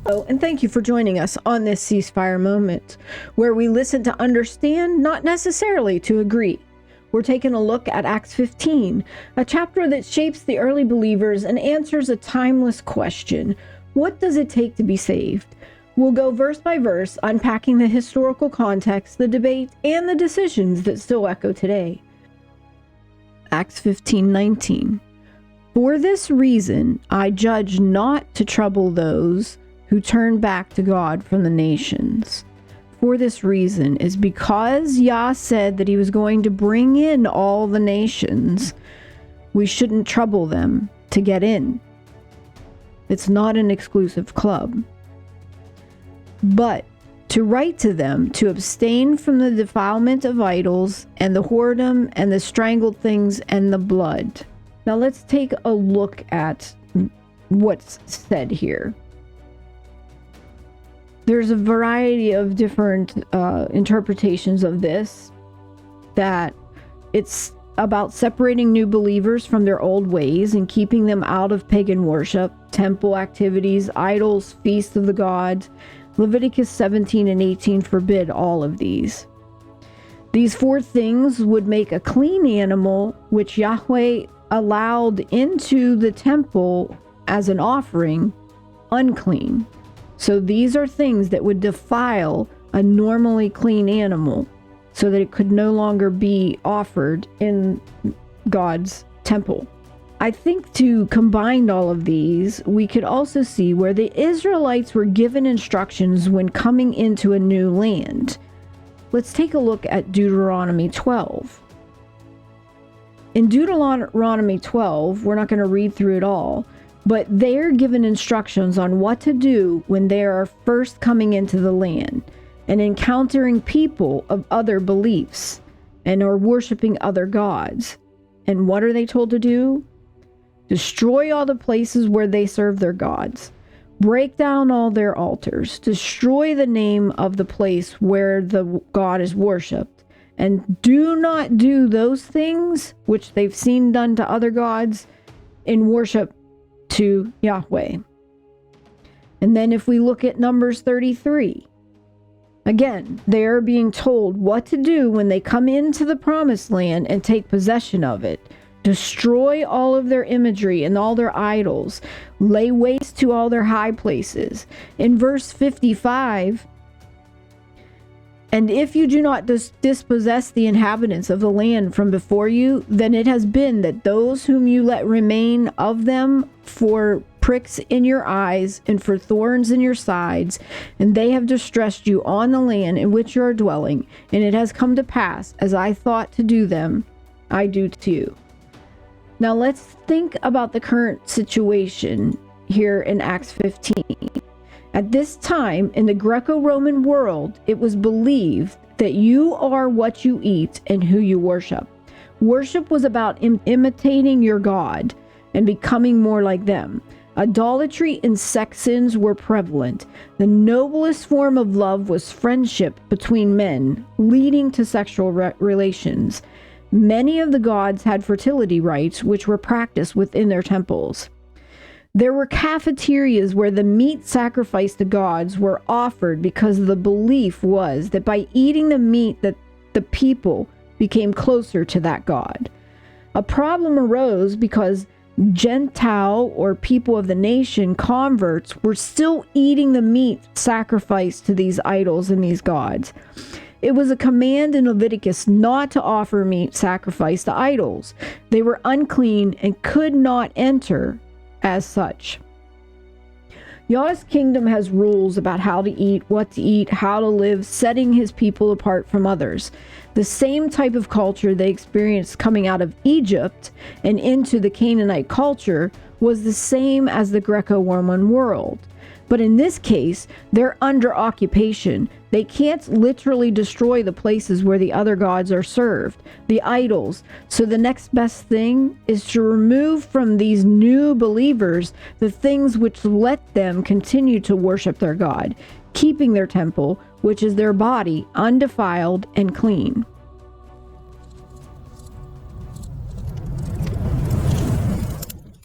Hello, and thank you for joining us on this ceasefire moment, where we listen to understand, not necessarily to agree. We're taking a look at Acts 15, a chapter that shapes the early believers and answers a timeless question: what does it take to be saved? We'll go verse by verse, unpacking the historical context, the debate, and the decisions that still echo today. Acts 15:19. For this reason, I judge not to trouble those who turn back to God from the nations. For this reason is because Yah said that he was going to bring in all the nations. We shouldn't trouble them to get in. It's not an exclusive club. But to write to them to abstain from the defilement of idols and the whoredom and the strangled things and the blood. Now let's take a look at what's said here. There's a variety of different interpretations of this, that it's about separating new believers from their old ways and keeping them out of pagan worship, temple activities, idols, feasts of the gods. Leviticus 17 and 18 forbid all of these. These four things would make a clean animal, which Yahweh allowed into the temple as an offering, unclean. So these are things that would defile a normally clean animal, so that it could no longer be offered in God's temple. I think to combine all of these, we could also see where the Israelites were given instructions when coming into a new land. Let's take a look at Deuteronomy 12. In Deuteronomy 12, we're not going to read through it all, but they're given instructions on what to do when they are first coming into the land and encountering people of other beliefs and are worshiping other gods. And what are they told to do? Destroy all the places where they serve their gods. Break down all their altars. Destroy the name of the place where the god is worshipped. And do not do those things which they've seen done to other gods in worship to Yahweh. And then if we look at Numbers 33, again, they are being told what to do when they come into the promised land and take possession of it. Destroy all of their imagery and all their idols. Lay waste to all their high places. In verse 55, and if you do not dispossess the inhabitants of the land from before you, then it has been that those whom you let remain of them for pricks in your eyes and for thorns in your sides, and they have distressed you on the land in which you are dwelling, and it has come to pass, as I thought to do them, I do to you. Now let's think about the current situation here in Acts 15. At this time, in the Greco-Roman world, it was believed that you are what you eat and who you worship. Worship was about imitating your God and becoming more like them. Idolatry and sex sins were prevalent. The noblest form of love was friendship between men, leading to sexual relations. Many of the gods had fertility rites, which were practiced within their temples. There were cafeterias where the meat sacrificed to gods were offered because the belief was that by eating the meat that the people became closer to that god. A problem arose because Gentile or people of the nation converts were still eating the meat sacrificed to these idols and these gods. It was a command in Leviticus not to offer meat sacrificed to idols. They were unclean and could not enter as such. Yah's kingdom has rules about how to eat, what to eat, how to live, setting his people apart from others. The same type of culture they experienced coming out of Egypt and into the Canaanite culture was the same as the Greco-Roman world. But in this case, they're under occupation. They can't literally destroy the places where the other gods are served, the idols. So the next best thing is to remove from these new believers the things which let them continue to worship their God, keeping their temple, which is their body, undefiled and clean.